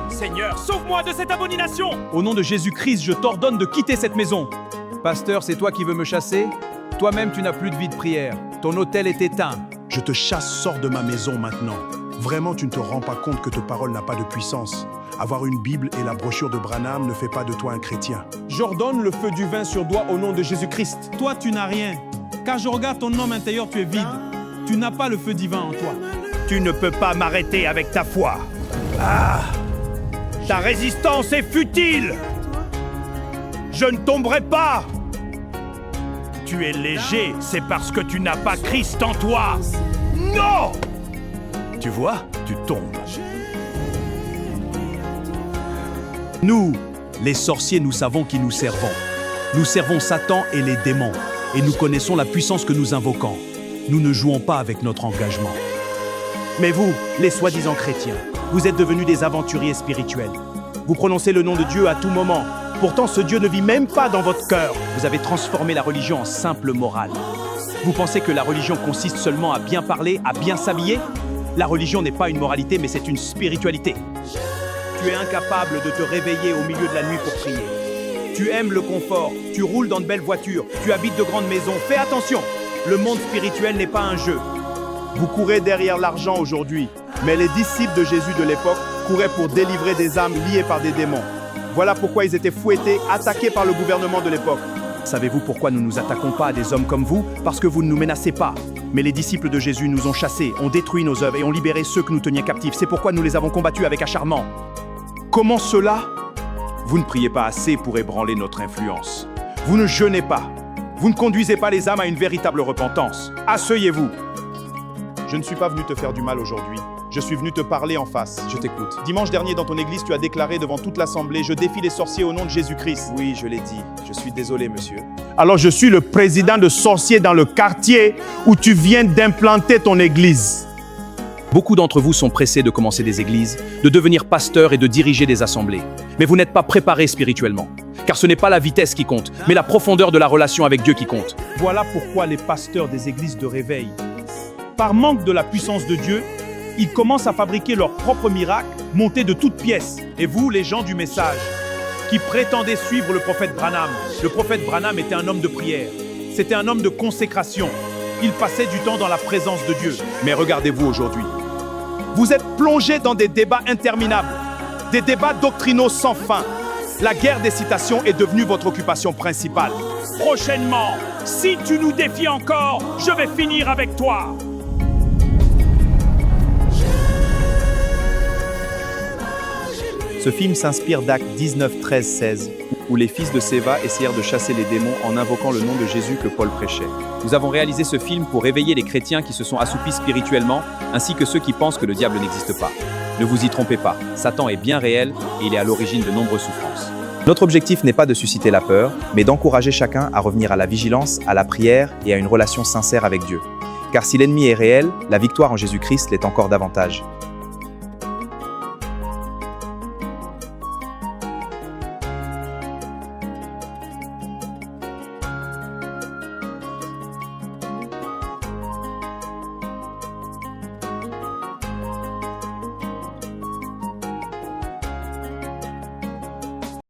Seigneur, sauve-moi de cette abomination! Au nom de Jésus-Christ, je t'ordonne de quitter cette maison. Pasteur, c'est toi qui veux me chasser? Toi-même, tu n'as plus de vie de prière. Ton autel est éteint. Je te chasse, sors de ma maison maintenant. Vraiment, tu ne te rends pas compte que ta parole n'a pas de puissance. Avoir une Bible et la brochure de Branham ne fait pas de toi un chrétien. J'ordonne le feu du vin sur toi au nom de Jésus-Christ. Toi, tu n'as rien. Car je regarde ton homme intérieur, tu es vide. Tu n'as pas le feu divin en toi. Tu ne peux pas m'arrêter avec ta foi. Ta résistance est futile. Je ne tomberai pas. Tu es léger, c'est parce que tu n'as pas Christ en toi. Non! Tu vois, tu tombes. Nous, les sorciers, nous savons qui nous servons. Nous servons Satan et les démons. Et nous connaissons la puissance que nous invoquons. Nous ne jouons pas avec notre engagement. Mais vous, les soi-disant chrétiens, vous êtes devenus des aventuriers spirituels. Vous prononcez le nom de Dieu à tout moment. Pourtant, ce Dieu ne vit même pas dans votre cœur. Vous avez transformé la religion en simple morale. Vous pensez que la religion consiste seulement à bien parler, à bien s'habiller? La religion n'est pas une moralité, mais c'est une spiritualité. Tu es incapable de te réveiller au milieu de la nuit pour prier. Tu aimes le confort, tu roules dans de belles voitures, tu habites de grandes maisons. Fais attention, le monde spirituel n'est pas un jeu. Vous courez derrière l'argent aujourd'hui, mais les disciples de Jésus de l'époque couraient pour délivrer des âmes liées par des démons. Voilà pourquoi ils étaient fouettés, attaqués par le gouvernement de l'époque. Savez-vous pourquoi nous ne nous attaquons pas à des hommes comme vous? Parce que vous ne nous menacez pas. Mais les disciples de Jésus nous ont chassés, ont détruit nos œuvres et ont libéré ceux que nous tenions captifs. C'est pourquoi nous les avons combattus avec acharnement. Comment cela? Vous ne priez pas assez pour ébranler notre influence. Vous ne jeûnez pas. Vous ne conduisez pas les âmes à une véritable repentance. Asseyez-vous. Je ne suis pas venu te faire du mal aujourd'hui. Je suis venu te parler en face. Je t'écoute. Dimanche dernier, dans ton église, tu as déclaré devant toute l'assemblée « Je défie les sorciers au nom de Jésus-Christ ». Oui, je l'ai dit. Je suis désolé, monsieur. Alors, je suis le président de sorciers dans le quartier où tu viens d'implanter ton église. Beaucoup d'entre vous sont pressés de commencer des églises, de devenir pasteurs et de diriger des assemblées. Mais vous n'êtes pas préparés spirituellement. Car ce n'est pas la vitesse qui compte, mais la profondeur de la relation avec Dieu qui compte. Voilà pourquoi les pasteurs des églises de réveil, par manque de la puissance de Dieu, ils commencent à fabriquer leurs propres miracles, montés de toutes pièces. Et vous, les gens du message, qui prétendez suivre le prophète Branham. Le prophète Branham était un homme de prière. C'était un homme de consécration. Il passait du temps dans la présence de Dieu. Mais regardez-vous aujourd'hui. Vous êtes plongés dans des débats interminables, des débats doctrinaux sans fin. La guerre des citations est devenue votre occupation principale. Prochainement, si tu nous défies encore, je vais finir avec toi. Ce film s'inspire d'Actes 19, 13, 16, où les fils de Séva essayèrent de chasser les démons en invoquant le nom de Jésus que Paul prêchait. Nous avons réalisé ce film pour réveiller les chrétiens qui se sont assoupis spirituellement, ainsi que ceux qui pensent que le diable n'existe pas. Ne vous y trompez pas, Satan est bien réel et il est à l'origine de nombreuses souffrances. Notre objectif n'est pas de susciter la peur, mais d'encourager chacun à revenir à la vigilance, à la prière et à une relation sincère avec Dieu. Car si l'ennemi est réel, la victoire en Jésus-Christ l'est encore davantage.